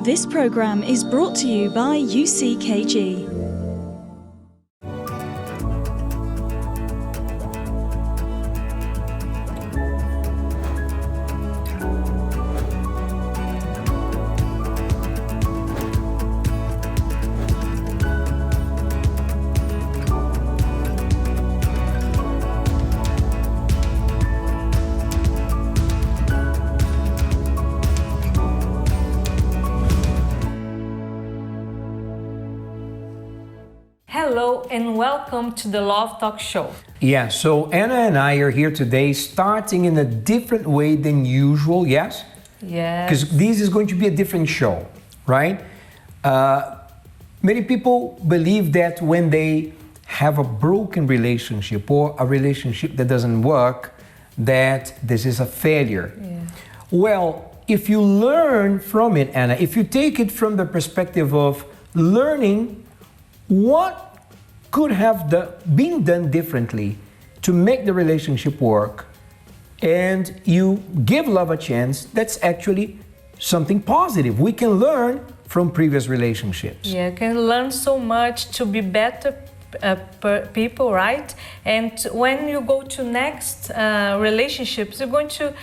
This program is brought to you by UCKG. Hello and welcome to the Love Talk Show. Yeah, so Anna and I are here today starting in a different way than usual, yes? Yes. Because this is going to be a different show, right? Many people believe that when they have a broken relationship or a relationship that doesn't work, that this is a failure. Yeah. Well, if you learn from it, Anna, if you take it from the perspective of learning what could have been done differently to make the relationship work, and you give love a chance, that's actually something positive. We can learn from previous relationships. Yeah, you can learn so much to be better people, right? And when you go to next relationships, you're going to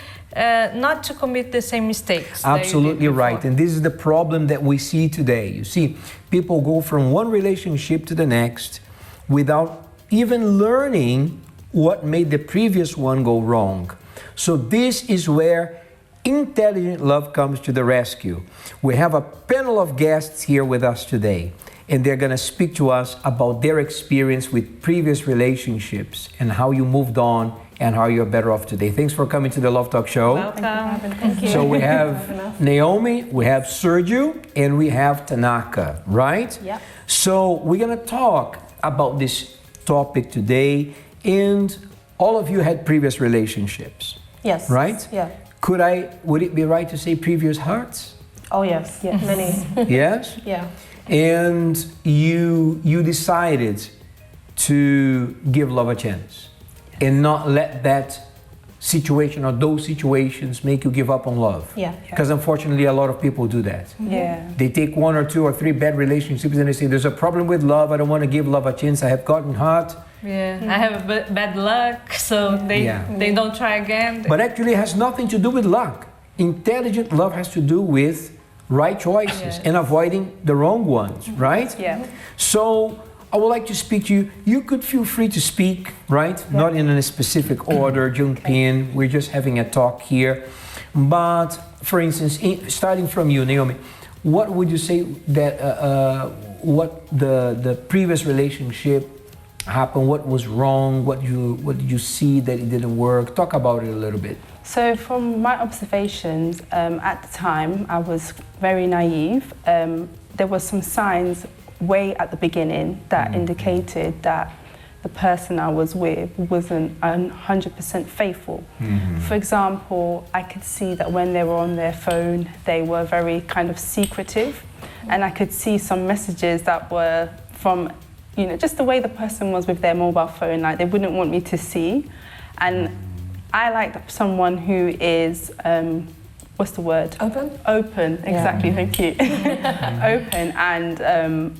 not to commit the same mistakes. Absolutely right. And this is the problem that we see today. You see, people go from one relationship to the next without even learning what made the previous one go wrong. So this is where intelligent love comes to the rescue. We have a panel of guests here with us today, and they're going to speak to us about their experience with previous relationships and how you moved on and how you're better off today. Thanks for coming to the Love Talk Show. Welcome. Thank you. So we have Naomi, we have Sergio, and we have Tanaka, right? Yep. So we're going to talk about this topic today, and all of you had previous relationships. Yes. Right? Yeah. Would it be right to say previous hearts? Oh yes. Yes. Many. Yes? Yeah. And you decided to give love a chance and not let that situation or those situations make you give up on love. Yeah. Because unfortunately a lot of people do that. Yeah. They take one or two or three bad relationships and they say, there's a problem with love, I don't want to give love a chance, I have gotten hurt. Yeah, I have bad luck, so they don't try again. But actually it has nothing to do with luck. Intelligent love has to do with right choices and avoiding the wrong ones, right? Yeah. So I would like to speak to you. You could feel free to speak, right? Yeah. Not in a specific order, jump in. We're just having a talk here. But for instance, starting from you, Naomi, what would you say that what the previous relationship happened? What was wrong? What did you see that it didn't work? Talk about it a little bit. So from my observations, at the time I was very naive. There were some signs way at the beginning that indicated that the person I was with wasn't 100% faithful. For example, I could see that when they were on their phone, they were very kind of secretive, and I could see some messages that were from, just the way the person was with their mobile phone, like they wouldn't want me to see. And I like someone who is, what's the word? Open? Open, exactly, thank you. Open, and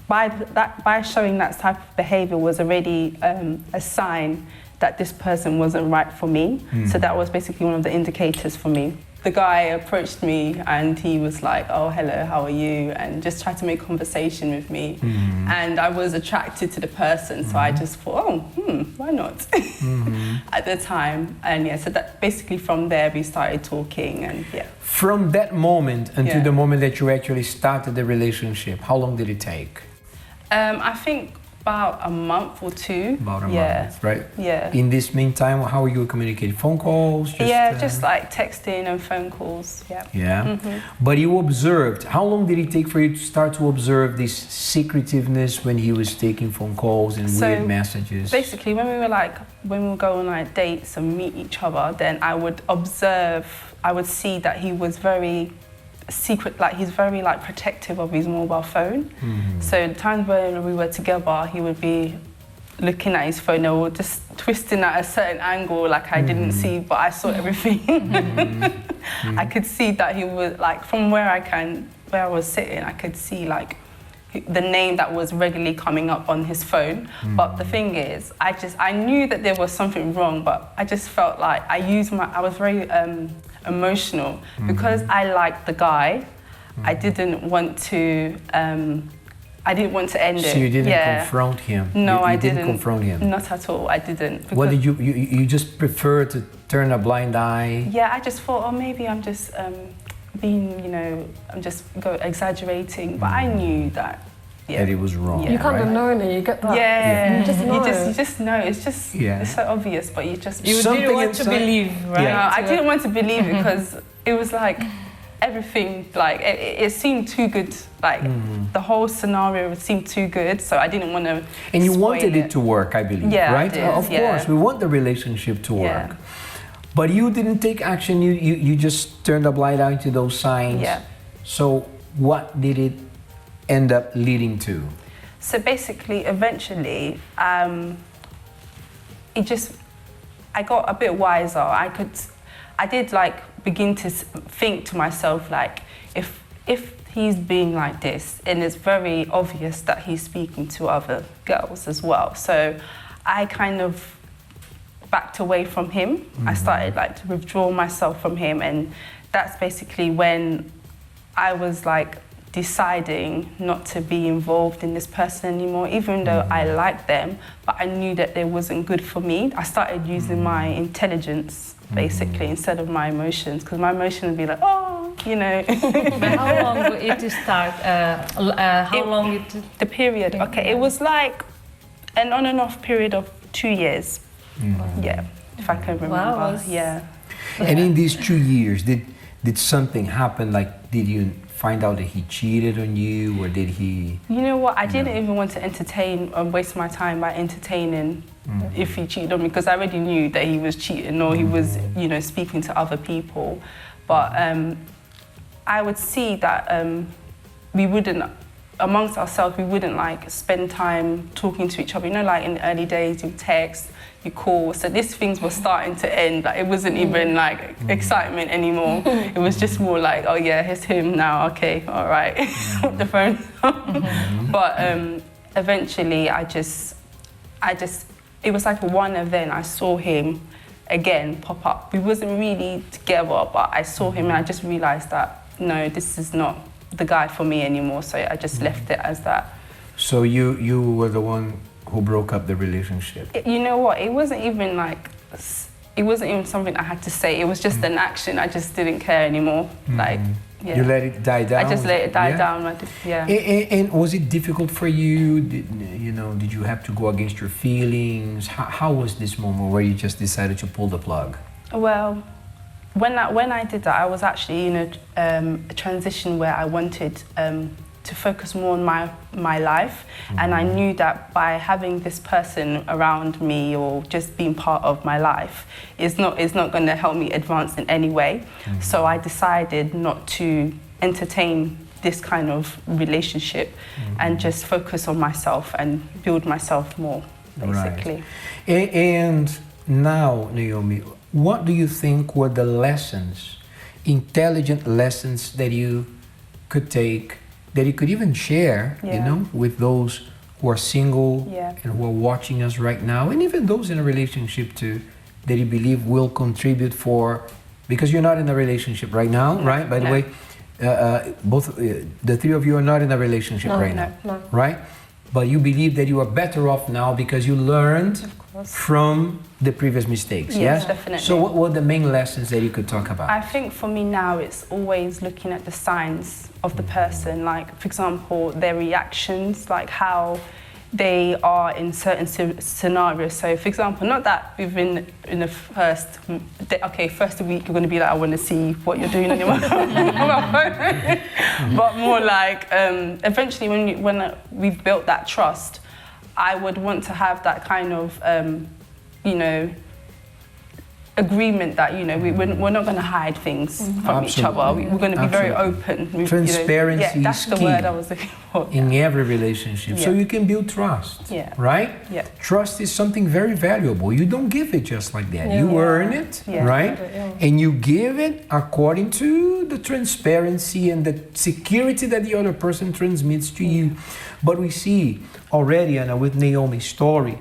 by showing that type of behaviour was already a sign that this person wasn't right for me. So that was basically one of the indicators for me. The guy approached me and he was like, oh, hello, how are you? And just tried to make conversation with me. And I was attracted to the person, so I just thought, why not? At the time. And yeah, so that basically from there we started talking, and yeah. From that moment until the moment that you actually started the relationship, how long did it take? I think about a month or two. About a month, right? Yeah. In this meantime, how are you communicating? Phone calls? Just like texting and phone calls, yeah. Yeah. But you observed, how long did it take for you to start to observe this secretiveness when he was taking phone calls and weird messages? Basically, when we would go on like dates and meet each other, then I would see that he was very secret, like he's very like protective of his mobile phone. So the times when we were together, he would be looking at his phone or just twisting at a certain angle, like I didn't see, but I saw everything. I could see that he was like, from where I can where I was sitting, I could see like the name that was regularly coming up on his phone. But the thing is, I knew that there was something wrong, but I just felt like I was very emotional because I liked the guy. I didn't want to end it. So you didn't confront him? No, I I didn't. Confront him? Not at all, I didn't. What did you just prefer to turn a blind eye? Yeah, I just thought, oh, maybe I'm just I'm just exaggerating. But I knew that. That it was wrong. Yeah. You kind of know, and you get that. Yeah, You just know. You just know. It's just it's so obvious, but you didn't want to believe, right? No, I didn't want to believe it because it was like everything, like it seemed too good. Like the whole scenario seemed too good, so I didn't want to. And you wanted it to work, I believe, right? I did, of course, we want the relationship to work. But you didn't take action. You just turned a blind eye to those signs. Yeah. So what did it end up leading to? So basically, eventually, I got a bit wiser. I did like begin to think to myself, like, if he's being like this, and it's very obvious that he's speaking to other girls as well. So I kind of backed away from him. I started like to withdraw myself from him, and that's basically when I was like deciding not to be involved in this person anymore, even though I liked them, but I knew that it wasn't good for me. I started using my intelligence basically instead of my emotions, because my emotions would be like, oh, you know. But how long did it start? The period, okay, it was like an on and off period of 2 years. Yeah, if I can remember. Wow. Yeah. And in these 2 years, did something happen? Like, did you find out that he cheated on you, or did he? You know what? I didn't even want to entertain and waste my time by entertaining if he cheated on me, because I already knew that he was cheating or he was, speaking to other people. But I would see that we wouldn't, amongst ourselves, we wouldn't like spend time talking to each other. You know, like in the early days, you text, you call. So these things were starting to end. Like it wasn't even like excitement anymore. It was just more like, oh yeah, it's him now. Okay, all right, put the phone. But eventually, it was like one event. I saw him again pop up. We wasn't really together, but I saw him and I just realized that no, this is not the guy for me anymore. So I just left it as that. So you were the one who broke up the relationship? You know what? It wasn't even something I had to say. It was just an action. I just didn't care anymore. Like, yeah. You let it die down? I just let it die down. Yeah. And was it difficult for you? Did you have to go against your feelings? How was this moment where you just decided to pull the plug? Well, when I did that, I was actually in a transition where I wanted to focus more on my life, and I knew that by having this person around me or just being part of my life is not going to help me advance in any way. So I decided not to entertain this kind of relationship and just focus on myself and build myself more, basically. Right. And now, Naomi, what do you think were the lessons, intelligent lessons that you could take, that you could even share, with those who are single and who are watching us right now, and even those in a relationship too, that you believe will contribute because you're not in a relationship right now, right? By the way, both the three of you are not in a relationship now, right? But you believe that you are better off now because you learned from the previous mistakes, yes? Definitely. So what were the main lessons that you could talk about? I think for me now, it's always looking at the signs of the person, like, for example, their reactions, like how they are in certain scenarios. So, for example, not that within in the first week you're going to be like, I want to see what you're doing on your phone, but more like eventually when we've built that trust, I would want to have that kind of, agreement that, you know, we're not going to hide things from each other. We're going to be very open. Transparency yeah, that's is the key word I was looking for. in every relationship. So you can build trust, right? Yeah. Trust is something very valuable. You don't give it just like that. You earn it, right? And you give it according to the transparency and the security that the other person transmits to you. But we see already, Anna, with Naomi's story,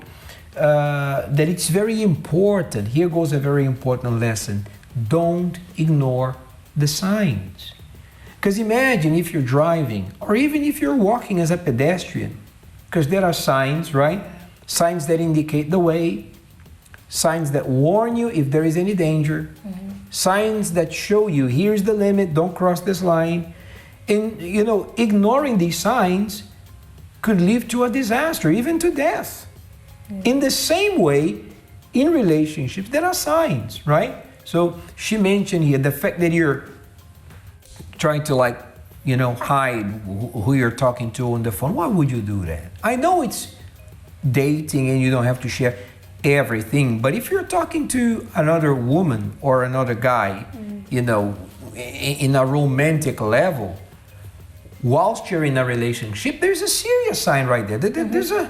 that it's very important. Here goes a very important lesson. Don't ignore the signs. Because imagine if you're driving, or even if you're walking as a pedestrian, because there are signs, right? Signs that indicate the way, signs that warn you if there is any danger, signs that show you here's the limit, don't cross this line. And, you know, ignoring these signs could lead to a disaster, even to death. In the same way, in relationships, there are signs, right? So she mentioned here the fact that you're trying to, like, you know, hide who you're talking to on the phone. Why would you do that? I know it's dating and you don't have to share everything, but if you're talking to another woman or another guy, you know, in a romantic level, whilst you're in a relationship, there's a serious sign right there. There's a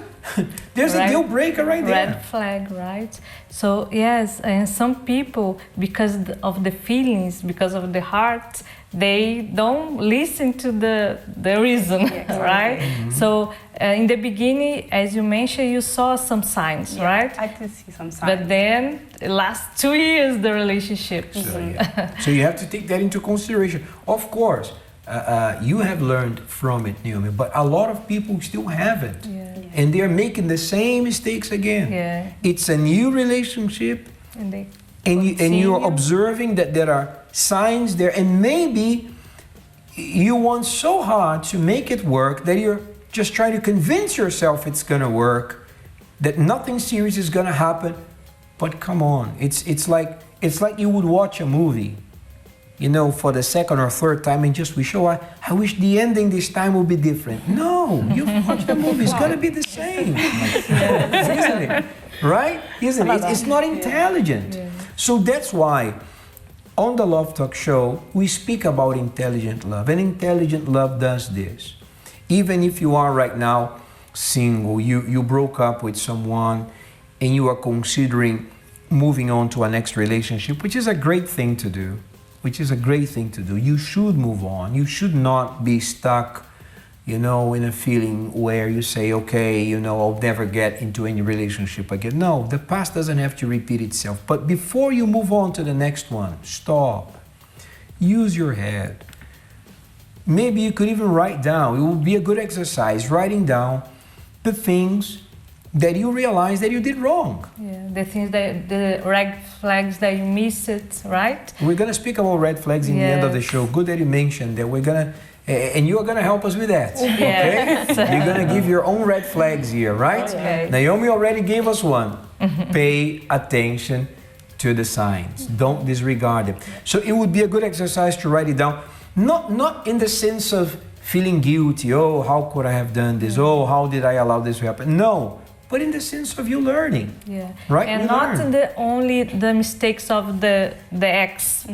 deal breaker right there. Red flag, right? So yes, and some people, because of the feelings, because of the heart, they don't listen to the reason, right? So in the beginning, as you mentioned, you saw some signs, right? I did see some signs. But then, it lasts 2 years, the relationship. So you have to take that into consideration. Of course, you have learned from it, Naomi, but a lot of people still haven't. And they're making the same mistakes again. It's a new relationship, and you're observing that there are signs there, and maybe you want so hard to make it work that you're just trying to convince yourself it's going to work, that nothing serious is going to happen. But come on, it's like you would watch a movie, you know, for the second or third time and just wish, I wish the ending this time would be different. No, you've watched the movie, it's going to be the same. Isn't it? Right? Isn't it? It's not intelligent. So that's why on the Love Talk show, we speak about intelligent love. And intelligent love does this. Even if you are right now single, you broke up with someone and you are considering moving on to a next relationship, which is a great thing to do. You should move on. You should not be stuck, you know, in a feeling where you say, okay, you know, I'll never get into any relationship again. No, the past doesn't have to repeat itself. But before you move on to the next one, stop. Use your head. Maybe you could even write down. It would be a good exercise, writing down the things that you realize that you did wrong. The things the red flags that you missed, right? We're going to speak about red flags in the end of the show. Good that you mentioned that. We're going to, and you are going to help us with that, okay? You're going to give your own red flags here, right? Okay. Naomi already gave us one. Pay attention to the signs. Don't disregard them. So it would be a good exercise to write it down. Not in the sense of feeling guilty. Oh, how could I have done this? Oh, how did I allow this to happen? No. But in the sense of you learning, right? And not in only the mistakes of the ex,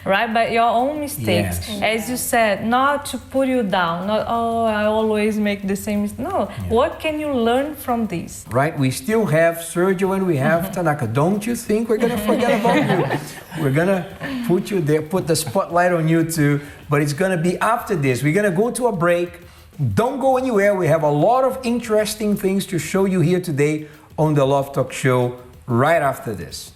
right? But your own mistakes, as you said, not to put you down. Not I always make the same mistake. No, what can you learn from this? Right. We still have Sergio and we have Tanaka. Don't you think we're gonna forget about you? We're gonna put you there, put the spotlight on you too. But it's gonna be after this. We're gonna go to a break. Don't go anywhere. We have a lot of interesting things to show you here today on the Love Talk show right after this.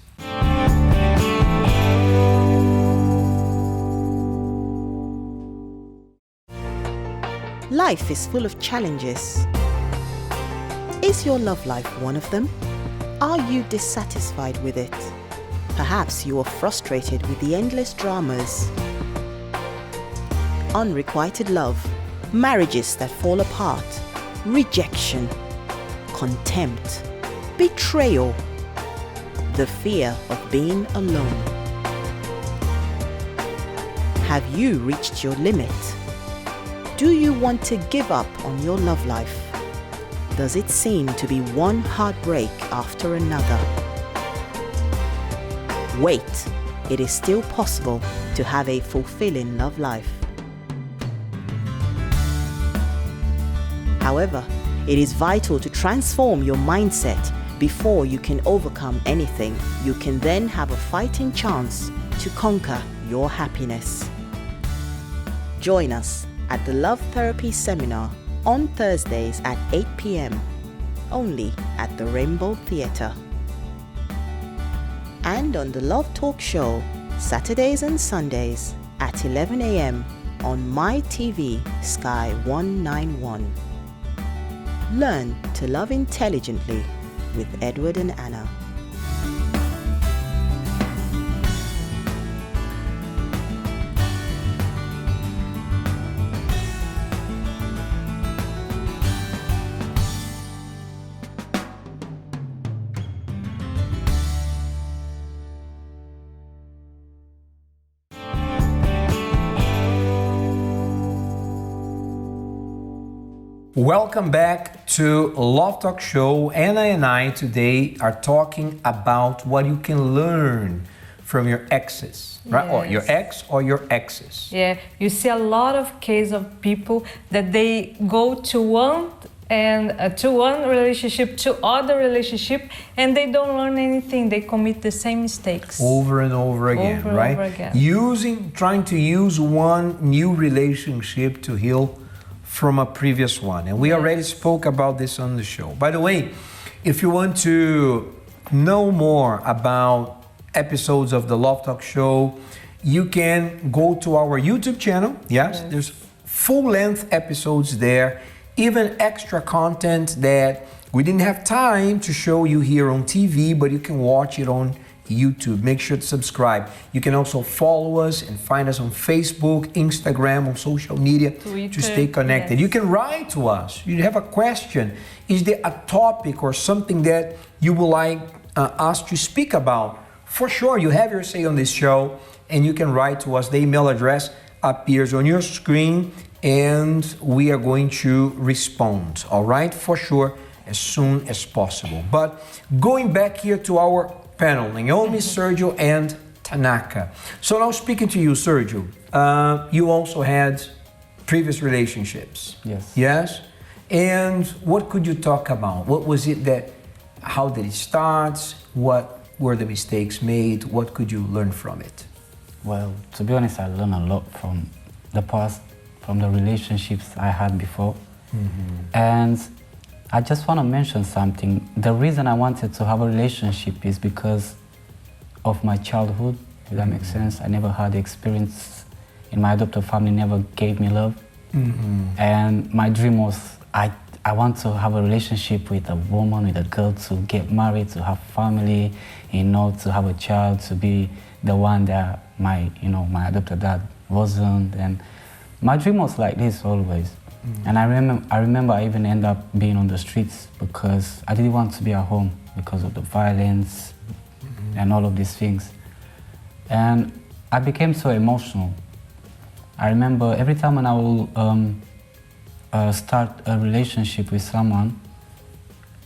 Life is full of challenges. Is your love life one of them? Are you dissatisfied with it? Perhaps you are frustrated with the endless dramas. Unrequited love. Marriages that fall apart, rejection, contempt, betrayal, the fear of being alone. Have you reached your limit? Do you want to give up on your love life? Does it seem to be one heartbreak after another? Wait, it is still possible to have a fulfilling love life. However, it is vital to transform your mindset before you can overcome anything. You can then have a fighting chance to conquer your happiness. Join us at the Love Therapy Seminar on Thursdays at 8 p.m. only at the Rainbow Theatre. And on the Love Talk Show, Saturdays and Sundays at 11 a.m. on MyTV Sky 191. Learn to love intelligently with Edward and Ana. Welcome back to Love Talk Show. Anna and I today are talking about what you can learn from your exes, right? Or your ex or your exes. Yeah, you see a lot of cases of people that they go to one relationship to other relationship, and they don't learn anything. They commit the same mistakes over and over again, right? Over again. Trying to use one new relationship to heal from a previous one. And we already spoke about this on the show. By the way, if you want to know more about episodes of the Love Talk Show, you can go to our YouTube channel. Yes. There's full-length episodes there, even extra content that we didn't have time to show you here on TV, but you can watch it on YouTube. Make sure to subscribe. You can also follow us and find us on Facebook, Instagram, on social media, Twitter, to stay connected. You can write to us. You have a question. Is there a topic or something that you would like us to speak about? For sure, you have your say on this show, and you can write to us. The email address appears on your screen, and we are going to respond, all right? For sure, as soon as possible. But going back here to our panel, Naomi, Sergio, and Tanaka. So now speaking to you, Sergio, you also had previous relationships. Yes. Yes? And what could you talk about? What was it how did it start? What were the mistakes made? What could you learn from it? Well, to be honest, I learned a lot from the past, from the relationships I had before. Mm-hmm. And I just want to mention something. The reason I wanted to have a relationship is because of my childhood, if that makes sense. I never had the experience in my adoptive family, never gave me love. Mm-hmm. And my dream was, I want to have a relationship with a woman, with a girl, to get married, to have family, to have a child, to be the one that my adopted dad wasn't. And my dream was like this always. Mm-hmm. And I remember I even ended up being on the streets because I didn't want to be at home because of the violence and all of these things. And I became so emotional. I remember every time when I will start a relationship with someone,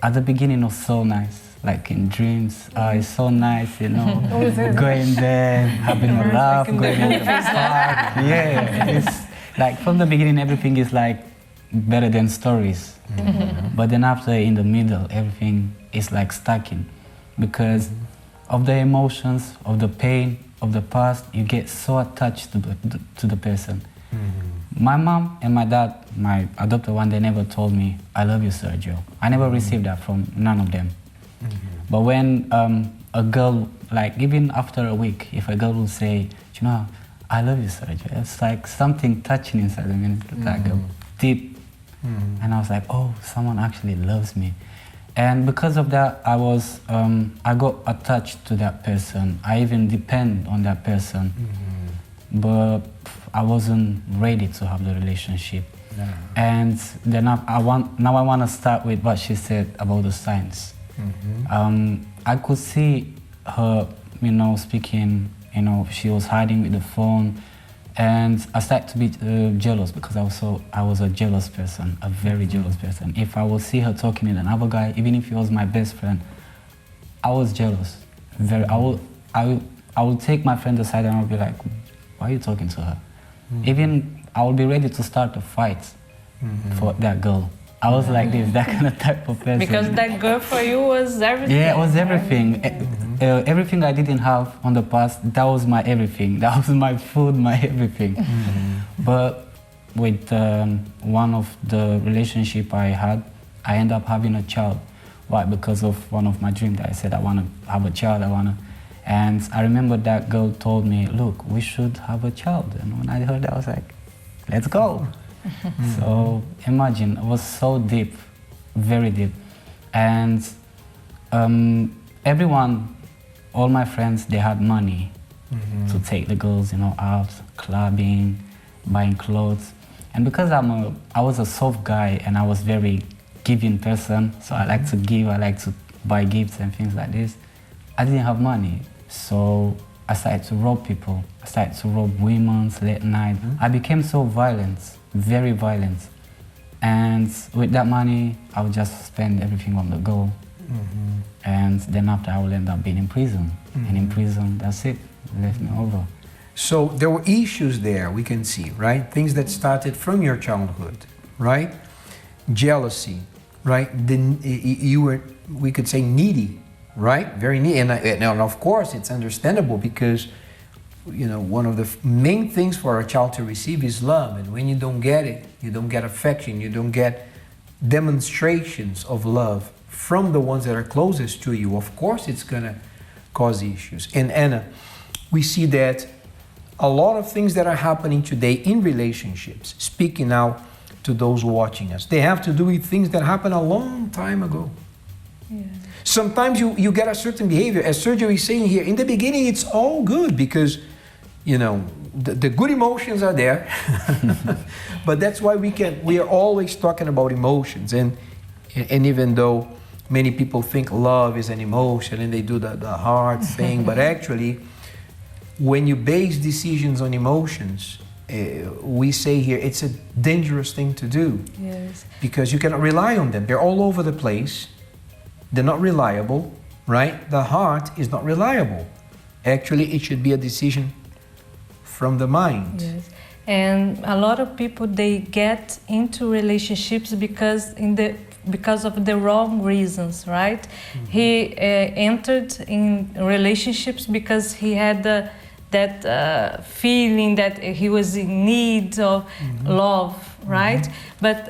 at the beginning it was so nice, like in dreams. It's so nice, going there, having a laugh, going in the park. Yeah, it's like from the beginning, everything is like better than stories. Mm-hmm. But then after, in the middle, everything is like stuck in. Because of the emotions, of the pain, of the past, you get so attached to the person. Mm-hmm. My mom and my dad, my adopted one, they never told me, "I love you, Sergio." I never received that from none of them. Mm-hmm. But when a girl, like even after a week, if a girl will say, "I love you, Sergio," it's like something touching inside of me, like a deep. Mm-hmm. And I was like, oh, someone actually loves me. And because of that, I got attached to that person. I even depend on that person. Mm-hmm. But I wasn't ready to have the relationship. Yeah. And then I want to start with what she said about the signs. Mm-hmm. I could see her, speaking. She was hiding with the phone, and I started to be jealous because I was a jealous person, a very jealous person. If I would see her talking with another guy, even if he was my best friend, I was jealous. I will take my friend aside and I'll be like, why are you talking to her? Even I will be ready to start a fight for that girl. I was like this, that kind of type of person. Because that girl for you was everything. Yeah, it was everything. Everything I didn't have on the past, that was my everything. That was my food, my everything. But with one of the relationship I had, I ended up having a child. Why? Because of one of my dreams that I said I want to have a child, And I remember that girl told me, look, we should have a child. And when I heard that, I was like, let's go. So imagine, it was so deep, very deep. And everyone, all my friends, they had money to take the girls, out, clubbing, buying clothes. And because I was a soft guy and I was very giving person, so I like to give, I like to buy gifts and things like this, I didn't have money. So I started to rob people. I started to rob women late night. I became so violent, very violent. And with that money, I would just spend everything on the go. And then after, I will end up being in prison. And in prison, that's it. Left me over. So there were issues there, we can see, right? Things that started from your childhood, right? Jealousy, right? You were, we could say, needy, right? Very needy. And of course, it's understandable because, one of the main things for a child to receive is love. And when you don't get it, you don't get affection, you don't get demonstrations of love from the ones that are closest to you, of course it's gonna cause issues. And Ana, we see that a lot of things that are happening today in relationships, speaking now to those watching us, they have to do with things that happened a long time ago. Yeah. Sometimes you get a certain behavior, as Sergio is saying here, in the beginning it's all good because, the good emotions are there. But that's why we are always talking about emotions. And even though many people think love is an emotion and they do the hard thing, but actually, when you base decisions on emotions, we say here it's a dangerous thing to do. Yes. Because you cannot rely on them. They're all over the place. They're not reliable, right? The heart is not reliable. Actually, it should be a decision from the mind. Yes. And a lot of people, they get into relationships because of the wrong reasons, right? He entered in relationships because he had that feeling that he was in need of love, right? But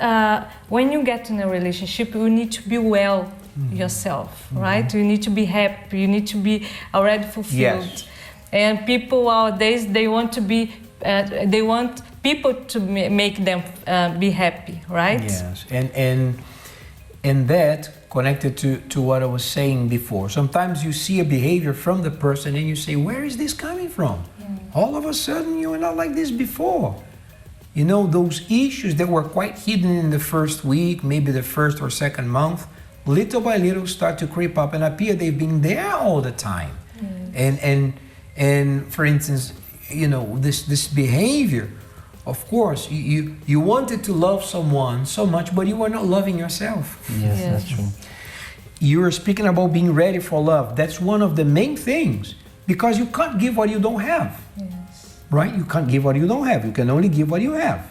when you get in a relationship, you need to be well yourself, right? You need to be happy, you need to be already fulfilled. Yes. And people nowadays, they want to be, they want people to make them be happy, right? Yes, and that connected to what I was saying before. Sometimes you see a behavior from the person and you say, where is this coming from? All of a sudden you were not like this before. Those issues that were quite hidden in the first week, maybe the first or second month, little by little start to creep up and appear they've been there all the time. And for instance, this behavior, of course, you wanted to love someone so much, but you were not loving yourself. Yes, that's true. You were speaking about being ready for love. That's one of the main things, because you can't give what you don't have. Yes. Right? You can't give what you don't have. You can only give what you have.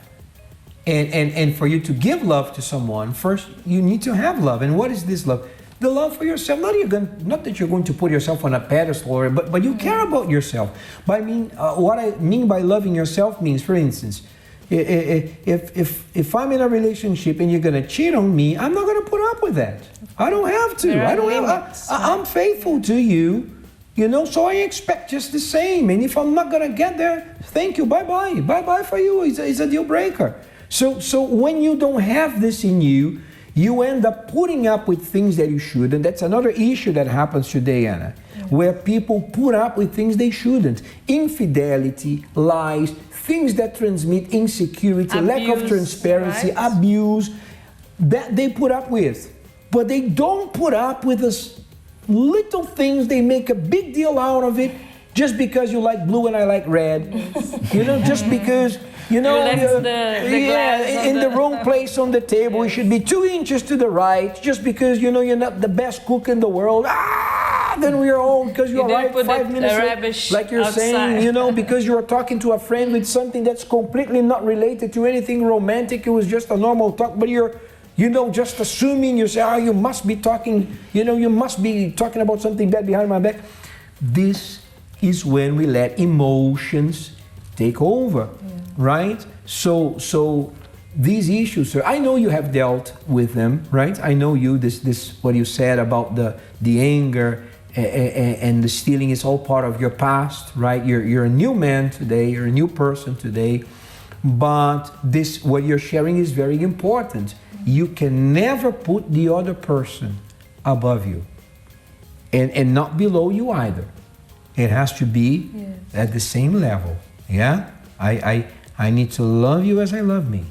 And for you to give love to someone, first you need to have love. And what is this love? The love for yourself. Not that you're going to put yourself on a pedestal, but you care about yourself. But what I mean by loving yourself means, for instance, if I'm in a relationship and you're going to cheat on me, I'm not going to put up with that. I don't have to. I'm faithful to you, so I expect just the same. And if I'm not going to get there, thank you, bye-bye. Bye-bye for you. It's a deal breaker. So when you don't have this in you, you end up putting up with things that you shouldn't. That's another issue that happens today, Ana, where people put up with things they shouldn't. Infidelity, lies, things that transmit insecurity, abuse, lack of transparency, right? abuse, that they put up with. But they don't put up with the little things. They make a big deal out of it just because you like blue and I like red. Just because... You left the glass in the wrong place on the table. It should be 2 inches to the right, just because you're not the best cook in the world. then we are all, because you You didn't arrived put 5 minutes late, rubbish like you're saying, outside. you know, because you're talking to a friend with something that's completely not related to anything romantic. It was just a normal talk, but you're, you know, just assuming, you say, oh, you must be talking, you know, you must be talking about something bad behind my back. This is when we let emotions take over, right? So these issues, sir, I know you have dealt with them, right? I know you, this what you said about the anger and the stealing is all part of your past, right? You're a new man today, you're a new person today, but this, what you're sharing is very important. You can never put the other person above you and not below you either. It has to be at the same level, yeah? I need to love you as I love me.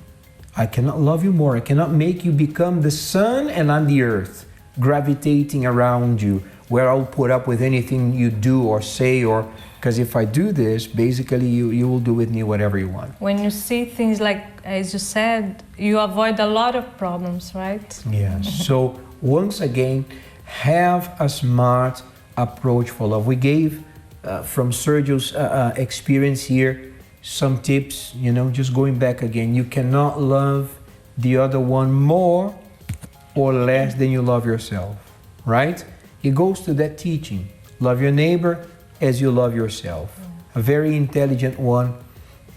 I cannot love you more. I cannot make you become the sun and I'm the earth, gravitating around you, where I'll put up with anything you do or say, or because if I do this, basically you will do with me whatever you want. When you see things like, as you said, you avoid a lot of problems, right? Yes. So once again, have a smart approach for love. We gave from Sergio's experience here some tips, you know, just going back again. You cannot love the other one more or less than you love yourself, right? It goes to that teaching. Love your neighbor as you love yourself. A very intelligent one,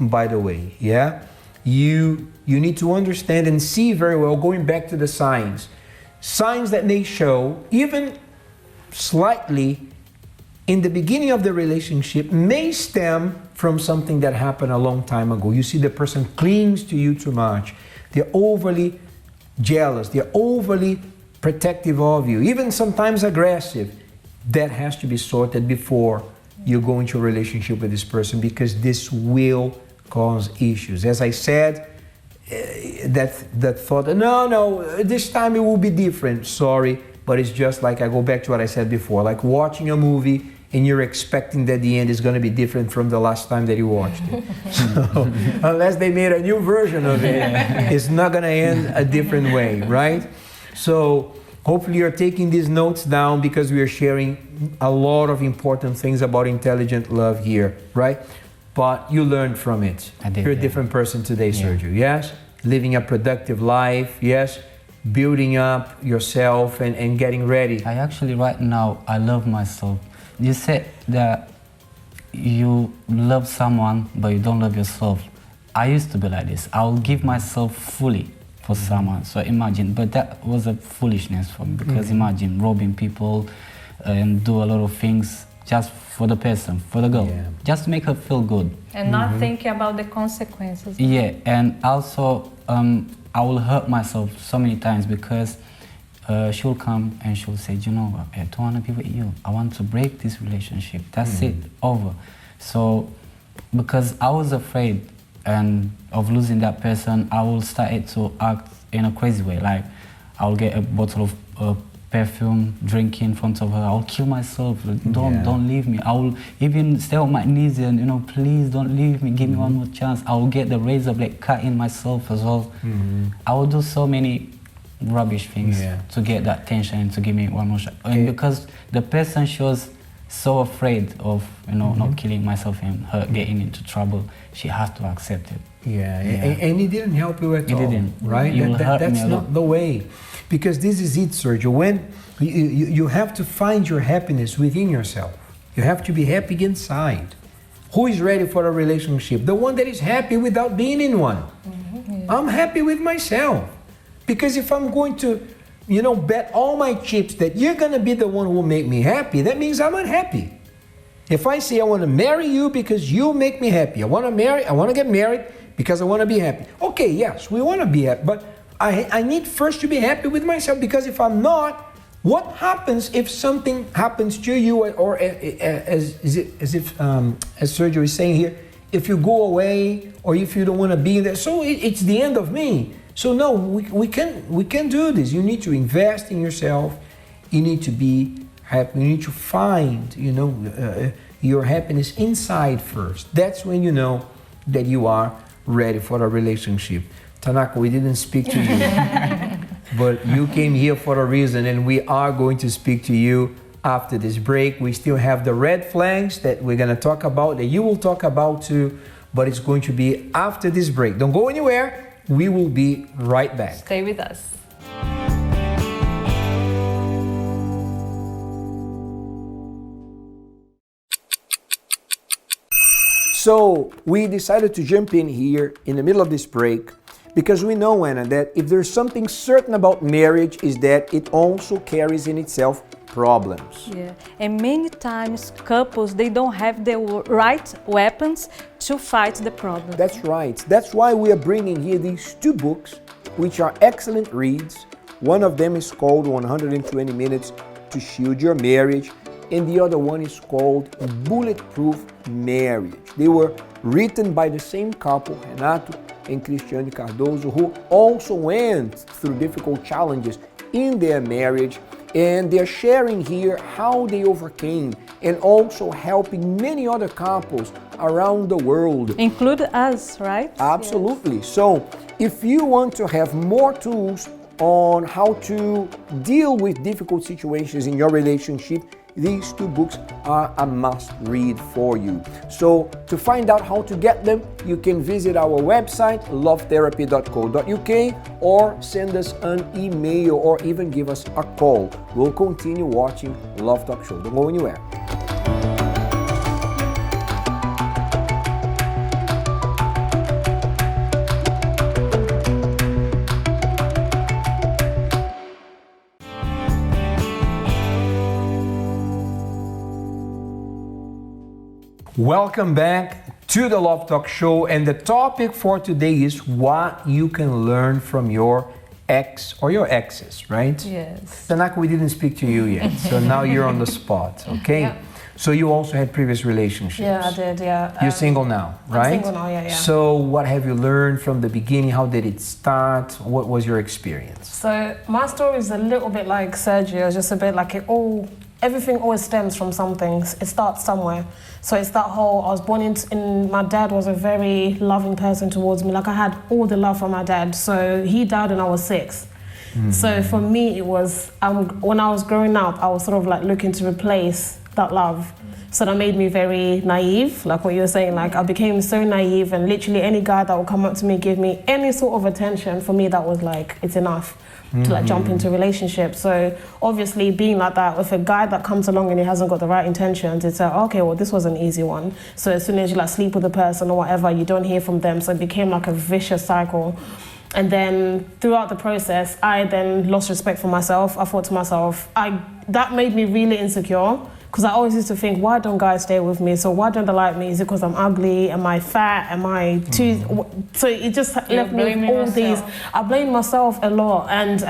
by the way, yeah? You need to understand and see very well, going back to the signs that may show, even slightly, in the beginning of the relationship, may stem from something that happened a long time ago. You see the person clings to you too much. They're overly jealous. They're overly protective of you, even sometimes aggressive. That has to be sorted before you go into a relationship with this person, because this will cause issues. As I said, that thought, no, this time it will be different. Sorry, but it's just like, I go back to what I said before, like watching a movie and you're expecting that the end is going to be different from the last time that you watched it. So, unless they made a new version of it, it's not going to end a different way, right? So hopefully you're taking these notes down, because we are sharing a lot of important things about intelligent love here, right? But you learned from it. I did, You're a different person today, Sergio, yes? Living a productive life, yes? Building up yourself and getting ready. I actually, right now, I love myself. You said that you love someone, but you don't love yourself. I used to be like this. I will give myself fully for someone. So imagine, but that was a foolishness for me, because imagine robbing people and do a lot of things just for the person, for the girl, just to make her feel good. And not thinking about the consequences. Yeah, and also I will hurt myself so many times, because she'll come and she'll say, you know what, I don't want to be with you. I want to break this relationship. That's it, over. So, because I was afraid of losing that person, I will start to act in a crazy way. Like, I'll get a bottle of perfume, drink in front of her. I'll kill myself. Don't leave me. I will even stay on my knees and, you know, please don't leave me. Give me one more chance. I will get the razor blade cutting myself as well. I will do so many rubbish things to get that attention and to give me one more shot. And because the person, she was so afraid of, you know, not killing myself and her getting into trouble, she has to accept it. And it didn't help you at all. It didn't. Right? That's not the way. Because this is it, Sergio. When you have to find your happiness within yourself. You have to be happy inside. Who is ready for a relationship? The one that is happy without being in one. I'm happy with myself. Because if I'm going to, you know, bet all my chips that you're going to be the one who will make me happy, that means I'm unhappy. If I say I want to marry you because you make me happy, I want to get married because I want to be happy. Okay, yes, we want to be happy, but I need first to be happy with myself, because if I'm not, what happens if something happens to you, or as Sergio is saying here, if you go away or if you don't want to be there, so it's the end of me. So no, we can do this. You need to invest in yourself. You need to be happy. You need to find, you know, your happiness inside first. That's when you know that you are ready for a relationship. Tanaka, we didn't speak to you, but you came here for a reason, and we are going to speak to you after this break. We still have the red flags that we're going to talk about, that you will talk about too, but it's going to be after this break. Don't go anywhere. We will be right back. Stay with us. So we decided to jump in here in the middle of this break because we know, Anna, that if there's something certain about marriage is that it also carries in itself problems. Yeah, and many times couples, they don't have the right weapons to fight the problem. That's right. That's why we are bringing here these two books, which are excellent reads. One of them is called 120 Minutes to Shield Your Marriage, and the other one is called Bulletproof Marriage. They were written by the same couple, Renato and Cristiane Cardoso, who also went through difficult challenges in their marriage, and they're sharing here how they overcame and also helping many other couples around the world. Include us, right? Absolutely. Yes. So if you want to have more tools on how to deal with difficult situations in your relationship, these two books are a must read for you. So to find out how to get them, you can visit our website, lovetherapy.co.uk, or send us an email or even give us a call. We'll continue watching Love Talk Show. Don't go anywhere. Welcome back to the Love Talk Show, and the topic for today is what you can learn from your ex or your exes, right? Yes. Tanaka, we didn't speak to you yet, so now you're on the spot, okay? Yeah. So you also had previous relationships. Yeah, I did, yeah. You're single now, right? I'm single now, yeah. So what have you learned from the beginning? How did it start? What was your experience? So my story is a little bit like Sergio, just a bit like everything always stems from something. It starts somewhere. So it's that whole, I was born in my dad was a very loving person towards me. Like I had all the love from my dad. So he died when I was 6. Mm-hmm. So for me, it was, when I was growing up, I was sort of like looking to replace that love. So that made me very naive, like what you were saying. Like I became so naive, and literally any guy that would come up to me, give me any sort of attention, for me that was like, it's enough to like jump into a relationship. So obviously being like that, if a guy that comes along and he hasn't got the right intentions, it's like, okay, well this was an easy one. So as soon as you like sleep with a person or whatever, you don't hear from them. So it became like a vicious cycle. And then throughout the process, I then lost respect for myself. I thought to myself, that made me really insecure. Because I always used to think, why don't guys stay with me? So why don't they like me? Is it because I'm ugly? Am I fat? Am I too... So it just left me with all these... I blamed myself a lot. And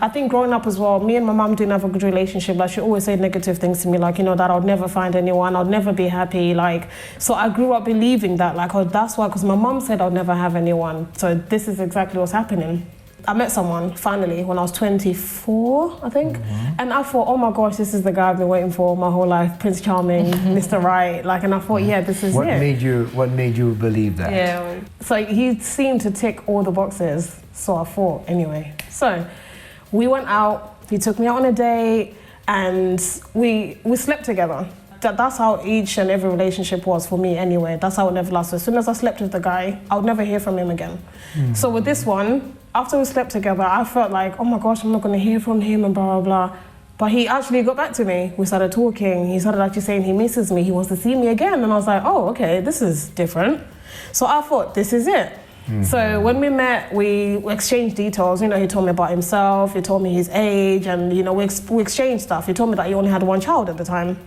I think growing up as well, me and my mum didn't have a good relationship. Like she always said negative things to me, like, that I would never find anyone, I'd never be happy. Like, so I grew up believing that, like, oh, that's why, because my mum said I'd never have anyone. So this is exactly what's happening. I met someone, finally, when I was 24, I think. Mm-hmm. And I thought, oh my gosh, this is the guy I've been waiting for my whole life, Prince Charming, Mr. Right. Like, and I thought, yeah, this is it. What made you believe that? Yeah, so he seemed to tick all the boxes. So I thought, anyway. So we went out, he took me out on a date, and we slept together. That's how each and every relationship was for me anyway. That's how it never lasted. As soon as I slept with the guy, I would never hear from him again. Mm-hmm. So with this one, after we slept together, I felt like, oh my gosh, I'm not going to hear from him and blah, blah, blah. But he actually got back to me. We started talking. He started actually saying he misses me. He wants to see me again. And I was like, oh, okay, this is different. So I thought, this is it. Mm-hmm. So when we met, we exchanged details. He told me about himself. He told me his age. And, we exchanged stuff. He told me that he only had one child at the time.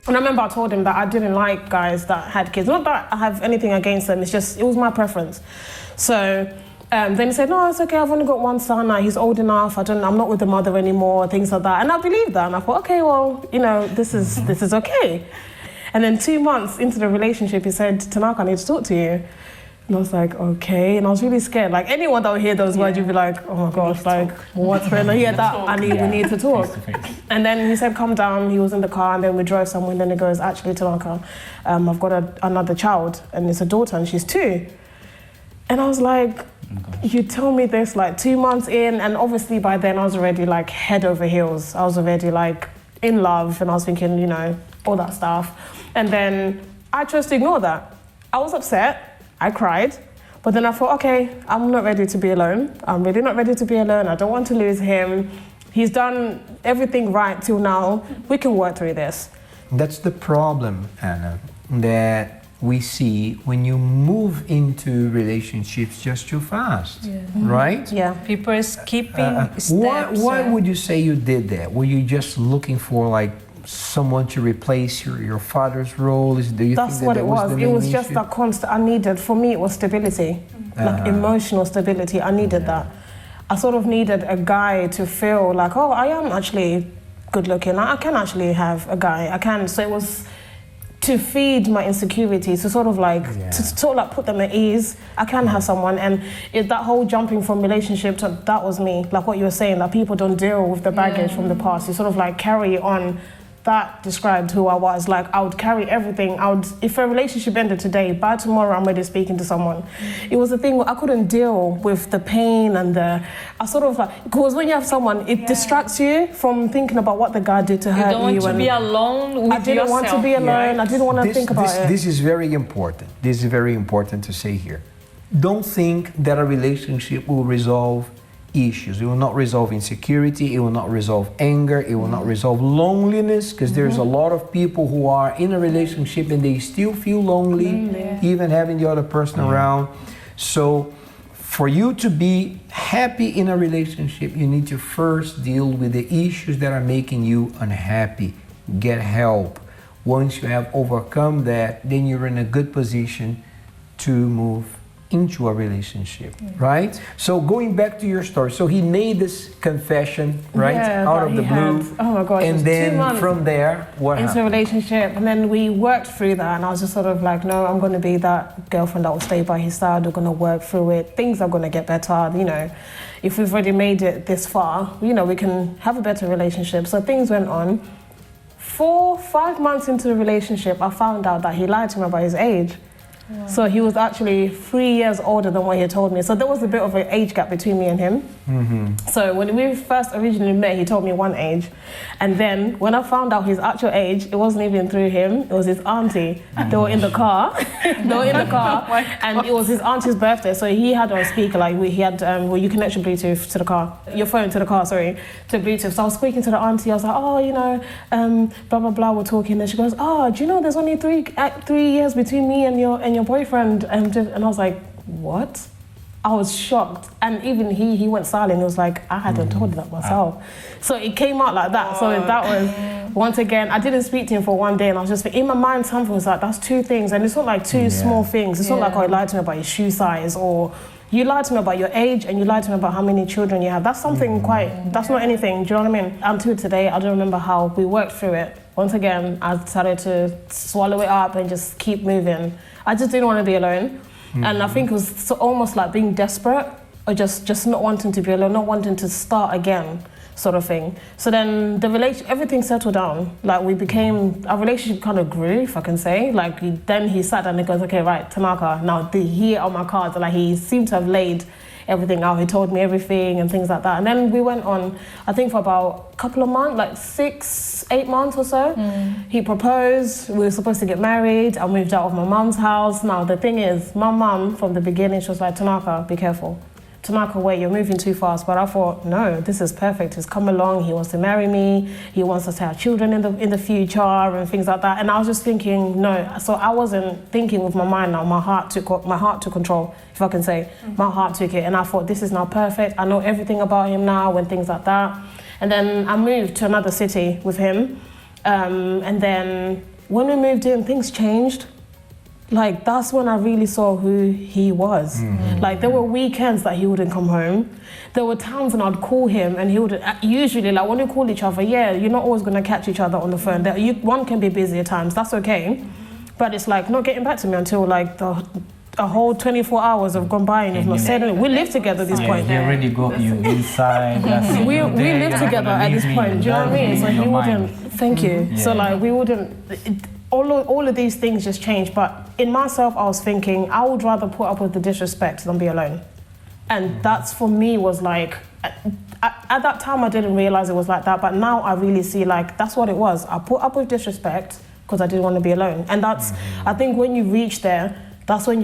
And I remember I told him that I didn't like guys that had kids. Not that I have anything against them. It's just, it was my preference. So... then he said, no, it's okay, I've only got one son, he's old enough, I'm not with the mother anymore, things like that. And I believed that, and I thought, okay, well, this is okay. And then 2 months into the relationship, he said, Tanaka, I need to talk to you. And I was like, okay. And I was really scared. Like, anyone that would hear those words, you'd be like, oh my gosh, like, what's going on here? We need to talk. And then he said, come down. He was in the car, and then we drove somewhere. And then he goes, actually, Tanaka, I've got another child, and it's a daughter, and she's 2. And I was like, you told me this like 2 months in, and obviously by then I was already like head over heels. I was already like in love, and I was thinking, you know, all that stuff. And then I chose to ignore that. I was upset, I cried, but then I thought, okay, I'm not ready to be alone. I'm really not ready to be alone. I don't want to lose him. He's done everything right till now. We can work through this. That's the problem, Anna, that we see when you move into relationships just too fast, right? Yeah. People are skipping steps. Why would you say you did that? Were you just looking for like someone to replace your father's role? Do you That's think what that it was was. the It main was just issue? that constant. I needed, for me, it was stability, like emotional stability. I needed that. I sort of needed a guy to feel like, oh, I am actually good looking. I can actually have a guy. I can. So it was to feed my insecurities, to sort of like put them at ease. I can have someone, and that whole jumping from relationship to that was me. Like what you were saying, that people don't deal with the baggage from the past. You sort of like carry on. That described who I was. Like I would carry everything. If a relationship ended today, by tomorrow I'm ready speaking to someone. It was a thing where I couldn't deal with the pain and I sort of like, because when you have someone, it distracts you from thinking about what the guy did to hurt you. You don't want to be alone with yourself. I didn't want to be alone. I didn't want to think about it. This is very important. This is very important to say here. Don't think that a relationship will resolve issues. It will not resolve insecurity, it will not resolve anger, it will not resolve loneliness, because there's a lot of people who are in a relationship and they still feel lonely, even having the other person around. So for you to be happy in a relationship, you need to first deal with the issues that are making you unhappy. Get help. Once you have overcome that, then you're in a good position to move into a relationship, right? So going back to your story, so he made this confession, right, out of the blue. Oh my gosh! And then from there, what into happened? a relationship, and then we worked through that, and I was just sort of like, no, I'm going to be that girlfriend that will stay by his side. We're going to work through it. Things are going to get better. You know, if we've already made it this far, you know, we can have a better relationship. So things went on. 4-5 months into the relationship, I found out that he lied to me about his age. Wow. So he was actually 3 years older than what he had told me. So there was a bit of an age gap between me and him. So when we first originally met, he told me one age. And then when I found out his actual age, it wasn't even through him, it was his auntie. They were in the car. And it was his auntie's birthday. So he had on speaker, like he had, you connect your Bluetooth to the car, your phone to the car, sorry, to Bluetooth. So I was speaking to the auntie, I was like, oh, you know, blah, blah, blah, we're talking. And she goes, oh, do you know there's only 3 years between me and your boyfriend? And I was like, what? I was shocked. And even he went silent. He was like, I hadn't told you that myself. So it came out like that. So that was, once again, I didn't speak to him for one day, and I was just, in my mind, something was like, that's 2 things. And it's not like 2 small things. It's not like, oh, you lied to me about your shoe size, or you lied to me about your age, and you lied to me about how many children you have. That's something that's not anything. Do you know what I mean? Until today, I don't remember how we worked through it. Once again, I decided to swallow it up and just keep moving. I just didn't want to be alone. And I think it was almost like being desperate, or just not wanting to be alone, not wanting to start again, sort of thing. So then everything settled down. Like our relationship kind of grew, if I can say. Like then he sat down and goes, okay, right, Tanaka, now here are my cards. Like he seemed to have laid everything out. He told me everything and things like that. And then we went on, I think for about a couple of months, like 6-8 months or so. He proposed, we were supposed to get married. I moved out of my mum's house. Now the thing is, my mum from the beginning, she was like, Tanaka, be careful. Tanaka, wait, you're moving too fast. But I thought, no, this is perfect. He's come along, he wants to marry me, he wants us to have children in the future and things like that. And I was just thinking, no. So I wasn't thinking with my mind now. My heart took control, if I can say. My heart took it, and I thought, this is now perfect. I know everything about him now and things like that. And then I moved to another city with him. And then when we moved in, things changed. Like, that's when I really saw who he was. Like, there were weekends that he wouldn't come home. There were times when I'd call him and he would, usually, like, when you call each other, you're not always going to catch each other on the phone. One can be busy at times, that's okay. But it's like not getting back to me until, like, a whole 24 hours have gone by and you've not said anything. We live together at this point. He already got you inside. We live together at this point, do you know what I mean? So he wouldn't, thank you. So, like, we wouldn't... All of these things just changed, but in myself, I was thinking I would rather put up with the disrespect than be alone. And that's for me was like, at that time I didn't realize it was like that, but now I really see like that's what it was. I put up with disrespect because I didn't want to be alone, and that's I think when you reach there, that's when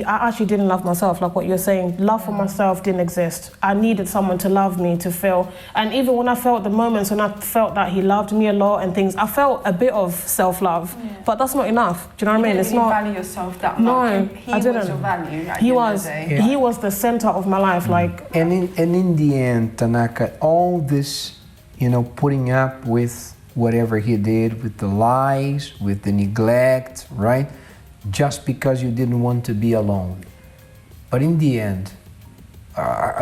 I actually didn't love myself, like what you're saying. Love for myself didn't exist. I needed someone to love me, to feel. And even when I felt the moments when I felt that he loved me a lot and things, I felt a bit of self-love. Yeah. But that's not enough. Do you know what I mean? It's not. You value yourself that much. No, he was your value. He was the center of my life. Like. And in the end, Tanaka, all this, putting up with whatever he did, with the lies, with the neglect, right? Just because you didn't want to be alone. But in the end,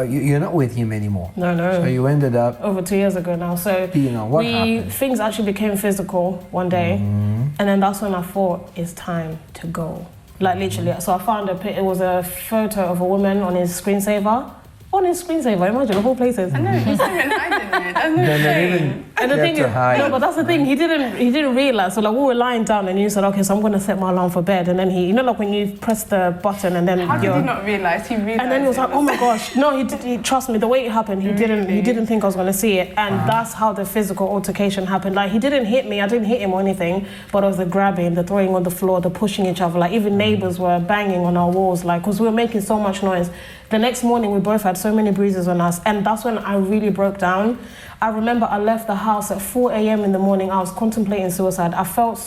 you're not with him anymore. No. So you ended up... Over 2 years ago now. So what happened? Things actually became physical one day. And then that's when I thought, it's time to go. Like literally. So I found it was a photo of a woman on his screensaver. Imagine of all places. I know, he's even hiding it. And the thing is, but that's the thing. He didn't realize. So like we were lying down, and he said, "Okay, so I'm going to set my alarm for bed." And then he, like when you press the button, and then how did he not realize? He realized. And then he was like, "Oh my gosh, no!" He trust me. The way it happened, he didn't think I was going to see it, and that's how the physical altercation happened. Like he didn't hit me. I didn't hit him or anything, but it was the grabbing, the throwing on the floor, the pushing each other. Like even neighbors were banging on our walls, like because we were making so much noise. The next morning, we both had so many bruises on us, and that's when I really broke down. I remember I left the house at 4 a.m. in the morning. I was contemplating suicide. I felt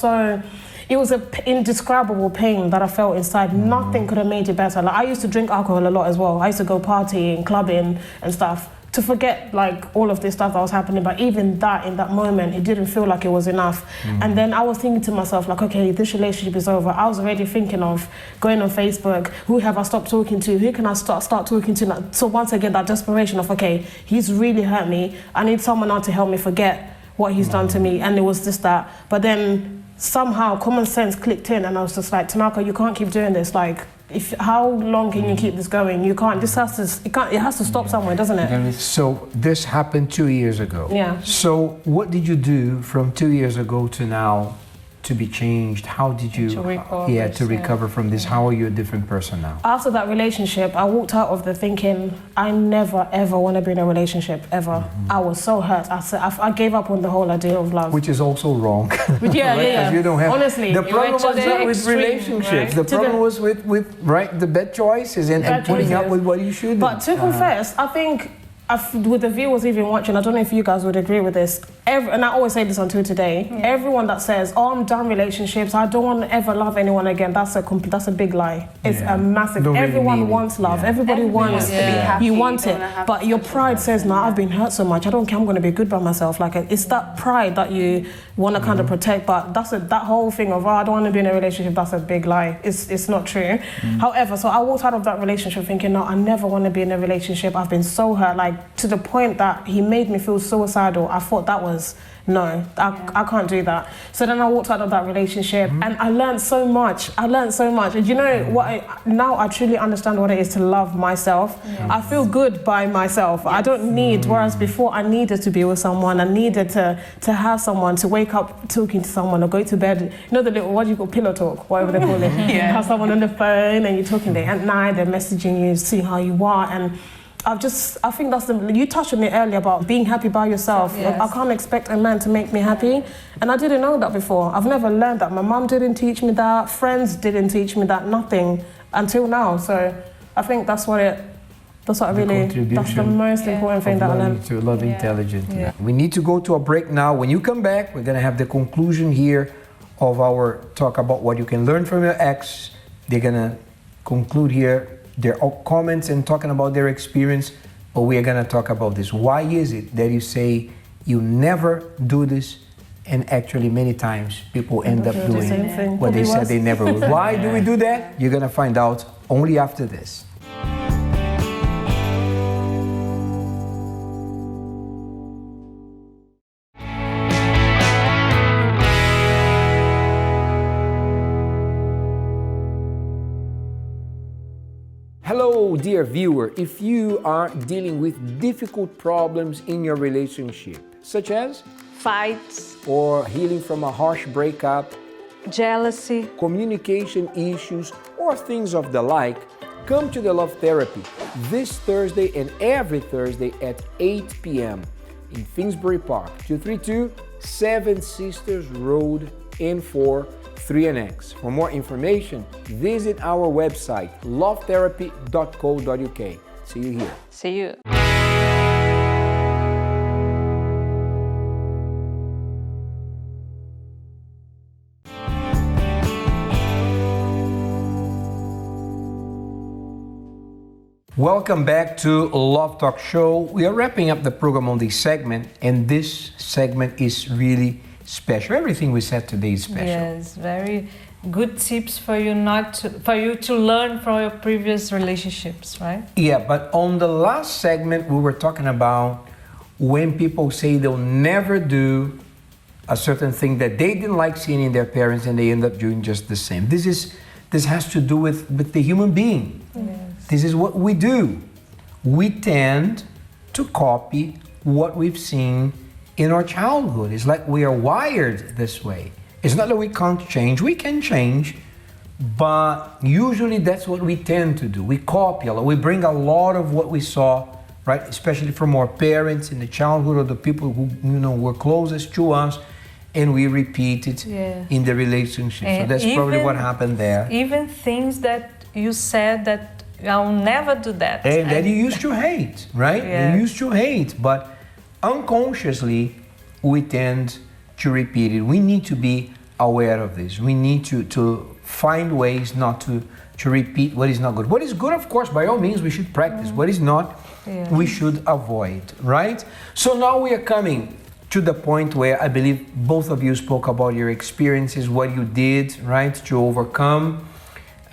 it was an indescribable pain that I felt inside. Nothing could have made it better. Like I used to drink alcohol a lot as well. I used to go partying, clubbing and stuff to forget like all of this stuff that was happening. But even that, in that moment, it didn't feel like it was enough. And then I was thinking to myself, like, okay, this relationship is over. I was already thinking of going on Facebook. Who have I stopped talking to? Who can I start talking to? So once again, that desperation of, okay, he's really hurt me. I need someone now to help me forget what he's done to me. And it was just that. But then somehow common sense clicked in, and I was just like, Tanaka, you can't keep doing this. Like, how long can you keep this going? You can't. It has to stop somewhere, doesn't it? So this happened 2 years ago. Yeah. So what did you do from 2 years ago to now to be changed? How did you recover from this? How are you a different person now? After that relationship, I walked out of the thinking, I never ever want to be in a relationship ever. I was so hurt. I gave up on the whole idea of love. Which is also wrong. Yeah. You don't have, honestly, the problem was not with relationships. Right? The problem was with the bad choices and putting up with what you should do. But to confess, I think with the viewers even watching, I don't know if you guys would agree with this. And I always say this on Twitter today. Yeah. Everyone that says, "Oh, I'm done relationships. I don't want to ever love anyone again," that's a big lie. It's a massive. Everyone wants love. Yeah. Everybody wants to be happy. You want it, but your pride says, "No, I've been hurt so much. I don't care. I'm going to be good by myself." Like it's that pride that you want to kind of protect. But that whole thing of, "Oh, I don't want to be in a relationship." That's a big lie. It's not true. However, so I walked out of that relationship thinking, "No, I never want to be in a relationship. I've been so hurt, like to the point that he made me feel suicidal." I thought that was. No, I can't do that. So then I walked out of that relationship and I learned so much. And you know what? Now I truly understand what it is to love myself. I feel good by myself. I don't need, whereas before I needed to be with someone. I needed to have someone, to wake up talking to someone or go to bed. You know the little, what do you call, pillow talk, whatever they call it. Have someone on the phone and you're talking there at night, they're messaging you, seeing how you are. And I think that's you touched on it earlier about being happy by yourself. Yes. I can't expect a man to make me happy, and I didn't know that before. I've never learned that. My mum didn't teach me that. Friends didn't teach me that. Nothing until now. So I think that's the most important thing that I learned. To love intelligently. Yeah. We need to go to a break now. When you come back, we're gonna have the conclusion here of our talk about what you can learn from your ex. They're gonna conclude here their comments and talking about their experience, but we are going to talk about this. Why is it that you say you never do this, and actually many times people end up doing what they said they never would? Why do we do that? You're going to find out only after this. Hello, dear viewer. If you are dealing with difficult problems in your relationship, such as fights, or healing from a harsh breakup, jealousy, communication issues, or things of the like, Come to the Love Therapy this Thursday and every Thursday at 8 p.m. in Finsbury Park, 232 Seven Sisters Road, N4, 3NX. For more information, visit our website, lovetherapy.co.uk. See you here. See you. Welcome back to Love Talk Show. We are wrapping up the program on this segment, and this segment is really special. Everything we said today is special. Yes, very good tips for you for you to learn from your previous relationships, right? Yeah, but on the last segment, we were talking about when people say they'll never do a certain thing that they didn't like seeing in their parents, and they end up doing just the same. This has to do with the human being. Yes. This is what we do. We tend to copy what we've seen in our childhood. It's like we are wired this way. It's not that we can't change. We can change, but usually that's what we tend to do. We copy a lot. We bring a lot of what we saw, right, especially from our parents in the childhood or the people who were closest to us, and we repeat it in the relationship. So that's probably what happened there. Even things that you said that I'll never do that. And that you used to hate, right? Yeah. You used to hate, but unconsciously we tend to repeat it. We need to be aware of this. We need to find ways not to repeat what is not good. What is good, of course, by all means, we should practice. What is not, we should avoid, right? So now we are coming to the point where I believe both of you spoke about your experiences, what you did, right, to overcome.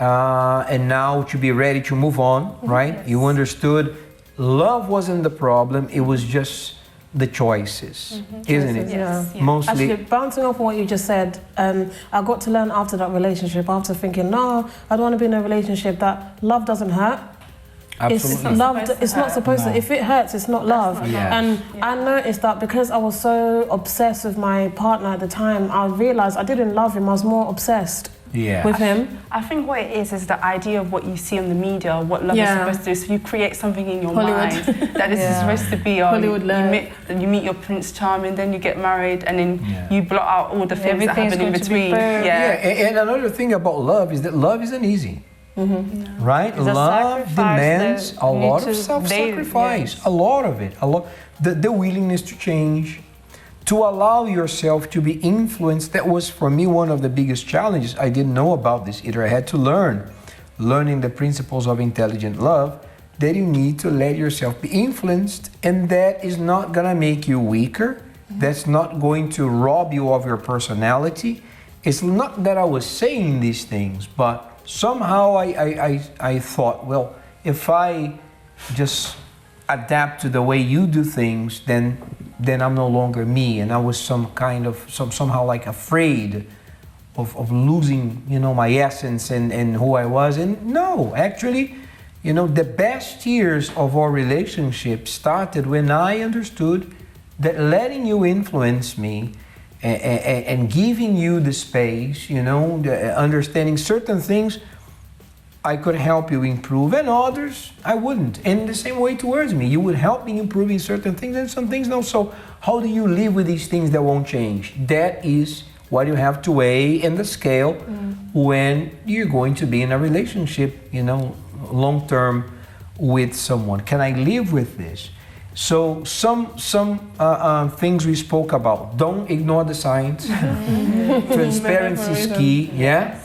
And now to be ready to move on, right? Yes. You understood love wasn't the problem, it was just the choices, isn't it? Yes. Yeah. Actually, bouncing off what you just said, I got to learn after that relationship, after thinking, no, I don't want to be in a relationship, that love doesn't hurt. Absolutely. It's not supposed to. If it hurts, it's not love. Yeah. And I noticed that because I was so obsessed with my partner at the time, I realized I didn't love him. I was more obsessed with him. I think what it is the idea of what you see on the media, what love is supposed to do. So you create something in your mind that this is supposed to be. Hollywood love. You meet your Prince Charming, then you get married, and then you blot out all the things that happen in between. And another thing about love is that love isn't easy. Right? Love demands a lot of self-sacrifice, a lot of it, the willingness to change, to allow yourself to be influenced. That was for me one of the biggest challenges. I didn't know about this either. I had to learning the principles of intelligent love, that you need to let yourself be influenced, and that is not gonna make you weaker. That's not going to rob you of your personality. It's not that I was saying these things, but somehow I thought, well, if I just adapt to the way you do things, then I'm no longer me. And I was somehow like afraid of losing, my essence and who I was. And no, actually, the best years of our relationship started when I understood that letting you influence me and giving you the space, understanding certain things, I could help you improve, and others I wouldn't. And the same way towards me, you would help me improving certain things, and some things no. So how do you live with these things that won't change? That is what you have to weigh in the scale when you're going to be in a relationship, long term with someone. Can I live with this? So some things we spoke about. Don't ignore the signs. Transparency is key. Yeah.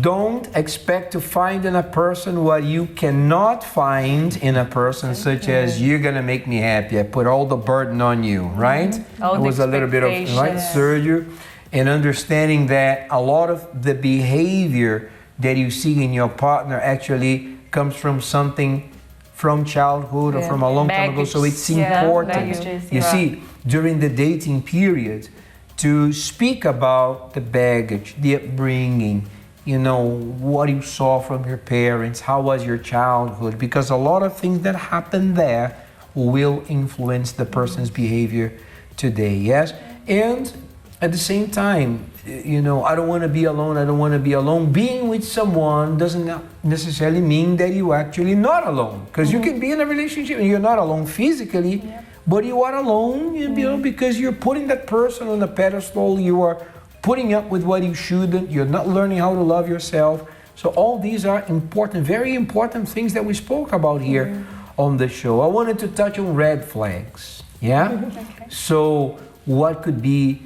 Don't expect to find in a person what you cannot find in a person, such as you're gonna make me happy. I put all the burden on you, right? It was a little bit of surgery, and understanding that a lot of the behavior that you see in your partner actually comes from something from childhood or from a long time ago. So it's important, you see, during the dating period, to speak about the baggage, the upbringing, what you saw from your parents, how was your childhood, because a lot of things that happen there will influence the person's behavior today, yes? And at the same time, you know, I don't want to be alone, I don't want to be alone. Being with someone doesn't necessarily mean that you're actually not alone. Because you can be in a relationship and you're not alone physically, but you are alone, you know, because you're putting that person on a pedestal, you are putting up with what you shouldn't, you're not learning how to love yourself. So all these are important, very important things that we spoke about here on the show. I wanted to touch on red flags, yeah? Okay. So what could be,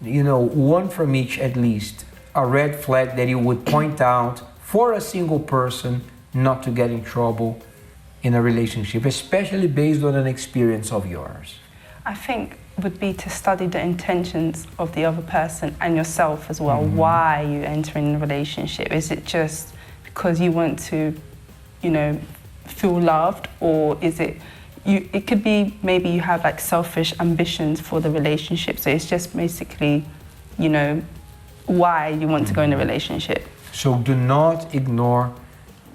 you know, one from each at least, a red flag that you would point out for a single person not to get in trouble in a relationship, especially based on an experience of yours? I think would be to study the intentions of the other person and yourself as well. Why you enter in a relationship? Is it just because you want to, you know, feel loved, or is it it could be maybe you have like selfish ambitions for the relationship. So it's just basically, you know, why you want to go in a relationship. So do not ignore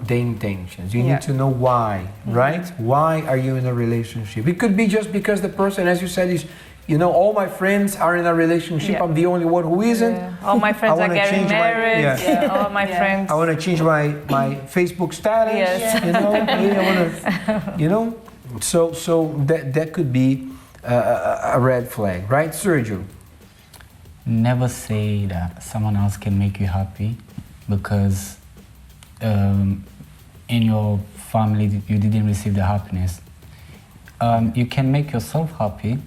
the intentions. You need to know why, right? Why are you in a relationship? It could be just because the person, as you said, is, you know, all my friends are in a relationship. I'm the only one who isn't. All my friends are getting married. All my friends. I want to change my Facebook status. You know, I want to, you know. So that could be a red flag, right, Sergio? Never say that someone else can make you happy, because in your family you didn't receive the happiness. You can make yourself happy,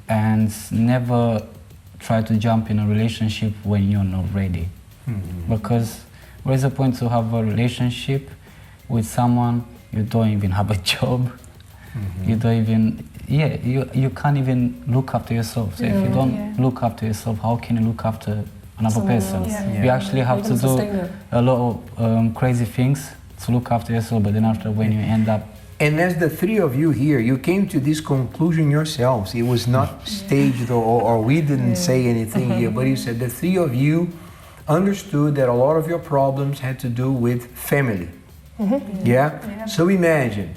and never try to jump in a relationship when you're not ready. Because what is the point to have a relationship with someone you don't even have a job? You don't even, you can't even look after yourself. So if you don't look after yourself, how can you look after another person? You actually have to do a lot of crazy things to look after yourself, but then after, when you end up. And as the three of you here, you came to this conclusion yourselves. It was not staged, or we didn't say anything here, but you said the three of you understood that a lot of your problems had to do with family. So imagine,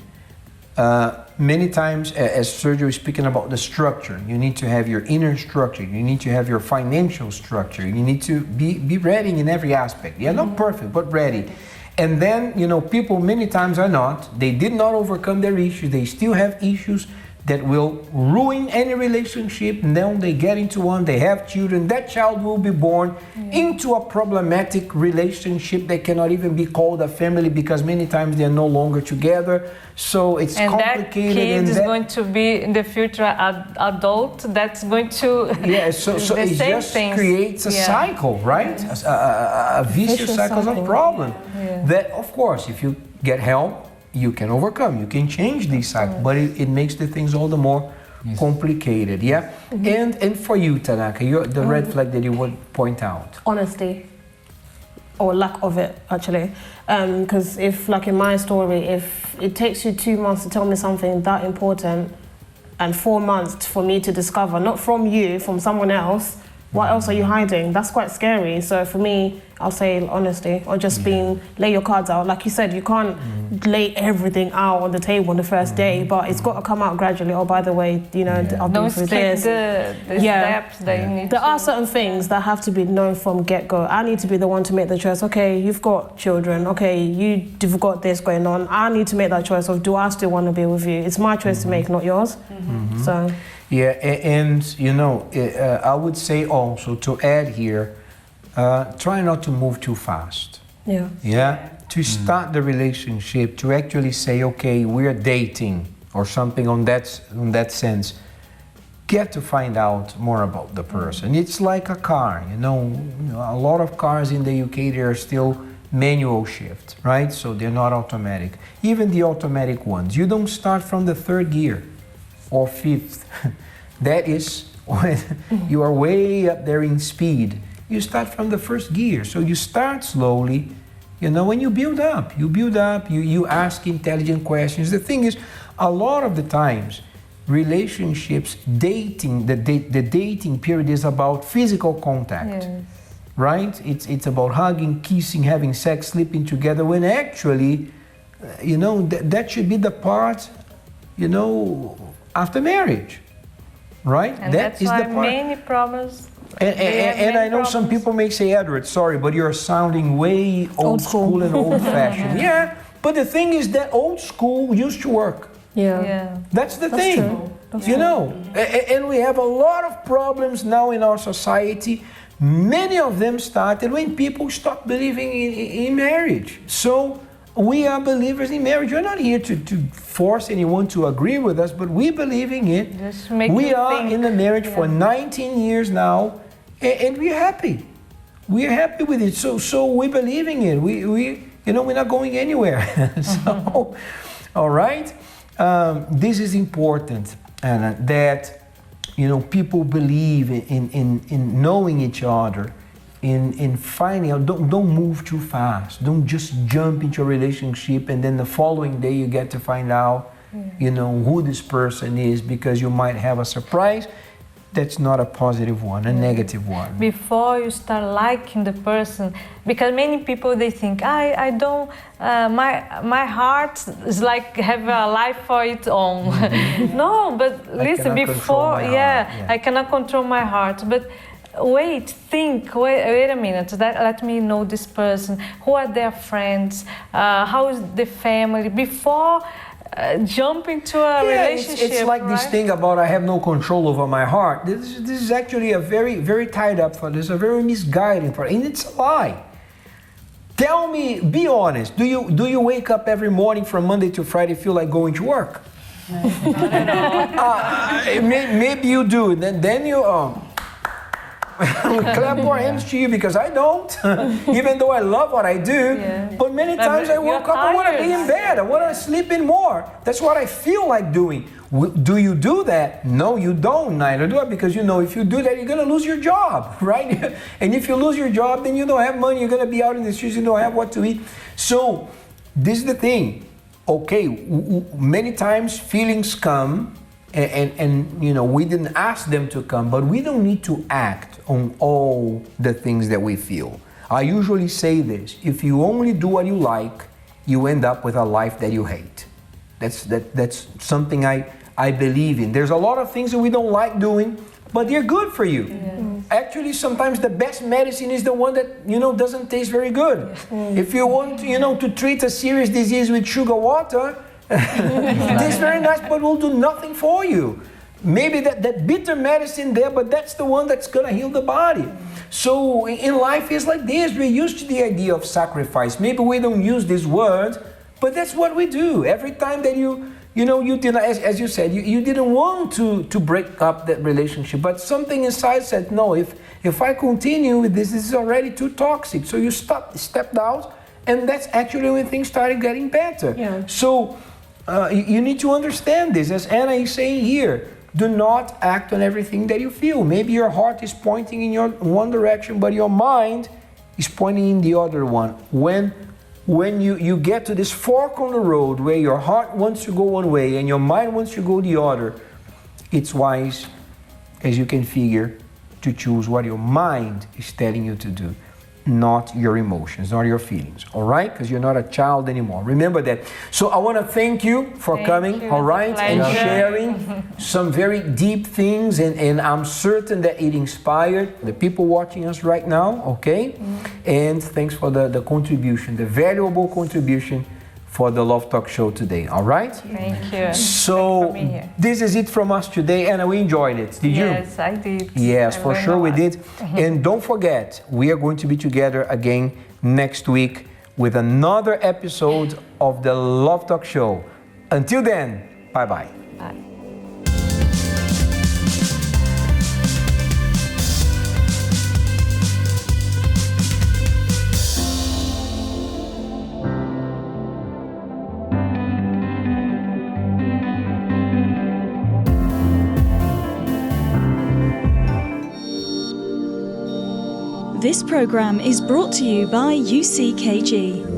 many times, as Sergio is speaking about the structure, you need to have your inner structure, you need to have your financial structure, you need to be ready in every aspect. Not perfect, but ready. And then, you know, people many times are not. They did not overcome their issues. They still have issues that will ruin any relationship. And then they get into one, they have children. That child will be born into a problematic relationship that cannot even be called a family, because many times they're no longer together. So it's complicated. That kid is going to be in the future adult. That's going to so it just creates a cycle, right? A vicious cycle of problem. That, of course, if you get help, you can overcome, you can change this cycle, but it makes the things all the more complicated. And for you, Tanaka, the red flag that you would point out? Honesty, or lack of it, actually. Because if, like in my story, if it takes you 2 months to tell me something that important, and 4 months for me to discover, not from you, from someone else, what else are you hiding? That's quite scary. So for me, I'll say honesty, or just lay your cards out. Like you said, you can't lay everything out on the table on the first day, but it's got to come out gradually. Oh, by the way, you know, I've been through this. The steps that you need. There are certain things that have to be known from get-go. I need to be the one to make the choice. Okay, you've got children. Okay, you've got this going on. I need to make that choice of, do I still want to be with you? It's my choice to make, not yours. So. Yeah, and you know, I would say also, to add here, try not to move too fast. To start the relationship, to actually say, okay, we're dating, or something on that sense. Get to find out more about the person. It's like a car, you know, a lot of cars in the UK, they are still manual shift, right? So they're not automatic. Even the automatic ones, you don't start from the 3rd gear or 5th. That is when you are way up there in speed. You start from the 1st gear. So you start slowly, you know, and you build up. You ask intelligent questions. The thing is, a lot of the times, relationships, dating, the dating period is about physical contact. Right? It's about hugging, kissing, having sex, sleeping together, when actually, you know, that should be the part, you know, after marriage. Right? And that's why many problems And I know some people may say, Edward, sorry, but you're sounding way old school and old-fashioned. Yeah, but the thing is that old school used to work. Yeah. That's the thing. You know, and we have a lot of problems now in our society. Many of them started when people stopped believing in marriage. So we are believers in marriage. We're not here to force anyone to agree with us, but we believe in it. We are in the marriage for 19 years now, and we're happy. We're happy with it. So we believe in it. We we're not going anywhere. So, all right. This is important, Anna, that people believe in knowing each other, in finding out. Don't move too fast. Don't just jump into a relationship and then the following day you get to find out who this person is, because you might have a surprise. That's not a positive one, a negative one. Before you start liking the person, because many people, they think, I don't, my heart is like have a life for its own. No, but listen, before, I cannot control my heart. But wait a minute, let me know this person. Who are their friends? How is the family? Before jump into a relationship. It's like this thing about I have no control over my heart. This is actually a very, very tied up for this, a very misguiding for, and it's a lie. Tell me, be honest. Do you wake up every morning from Monday to Friday feel like going to work? Maybe you do. Then you clap our hands to you, because I don't, even though I love what I do. But many times I wake up, I want to be in bed, I want to sleep in more. That's what I feel like doing. Do you do that? No, you don't. Neither do I, because if you do that, you're going to lose your job, right? And if you lose your job, then you don't have money, you're going to be out in the streets, you don't have what to eat. So this is the thing. Okay, many times feelings come, and we didn't ask them to come, but we don't need to act on all the things that we feel. I usually say this: if you only do what you like, you end up with a life that you hate. That's something I believe in. There's a lot of things that we don't like doing, but they're good for you. Actually, sometimes the best medicine is the one that doesn't taste very good. If you want to treat a serious disease with sugar water, it tastes very nice, but will do nothing for you. Maybe that bitter medicine there, but that's the one that's going to heal the body. So in life, it's like this. We're used to the idea of sacrifice. Maybe we don't use this word, but that's what we do. Every time that you didn't, as you said, you didn't want to break up that relationship, but something inside said, no, if I continue with this is already too toxic. So you stepped out, and that's actually when things started getting better. So you need to understand this, as Anna is saying here. Do not act on everything that you feel. Maybe your heart is pointing in one direction, but your mind is pointing in the other one. When you get to this fork on the road where your heart wants to go one way and your mind wants to go the other, it's wise, as you can figure, to choose what your mind is telling you to do, not your emotions, not your feelings, all right? Because you're not a child anymore. Remember that. So I want to thank you for coming, all right, and sharing some very deep things, and I'm certain that it inspired the people watching us right now, okay? And thanks for the contribution, the valuable contribution for the Love Talk show today, all right? Thank you. So this is it from us today, and we enjoyed it. Did you? Yes, I did. Yes, for sure we did. And don't forget, we are going to be together again next week with another episode of the Love Talk show. Until then, bye-bye. Bye. This program is brought to you by UCKG.